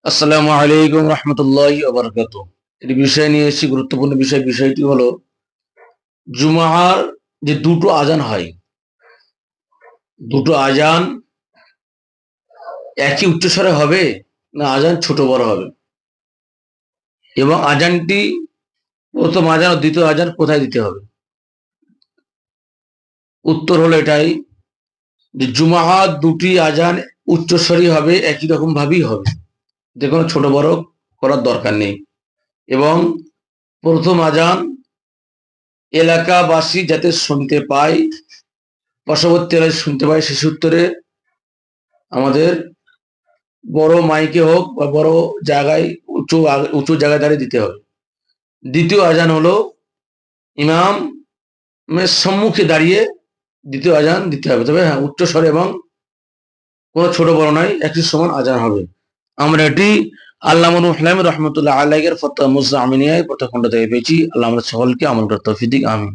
আসসালামু আলাইকুম রহমতুল্লাহি ওয়া বারাকাতুহু। এই বিষয় নিয়ে এসেছি, গুরুত্বপূর্ণ বিষয়টি হলো জুমার যে দুটো আজান হয়, দুটো আজান একই উচ্চস্বরে হবে না আজান ছোট বড় হবে, এবং আজানটি প্রথম আজান ও দ্বিতীয় আজান কোথায় দিতে হবে? উত্তর হলো এটাই যে জুমার দুটি আজান উচ্চস্বরী হবে, একই রকম ভাবেই হবে, যে কোনো ছোট বড় করার দরকার নেই। এবং প্রথম আজান এলাকাবাসী যাতে শুনতে পায়, পার্শ্ববর্তী এলাকায় শুনতে পায়, সে সূত্রে আমাদের বড় মাইকে হোক বা বড় জায়গায় উঁচু উঁচু জায়গায় দাঁড়িয়ে দিতে হবে। দ্বিতীয় আজান হলো ইমামের সম্মুখে দাঁড়িয়ে দ্বিতীয় আজান দিতে হবে, তবে হ্যাঁ উচ্চ স্বরে এবং কোনো ছোট বড় নয়, একই সমান আজান হবে। আমরা এটি আল্লামা রহমতুল্লাহ আলাইহির ফতোয়া মুজআমিনিয়ায় প্রথম খণ্ড থেকে পেয়েছি। আল্লাহ আমাদের সকলকে আমল করতে তৌফিক দিক, আমিন।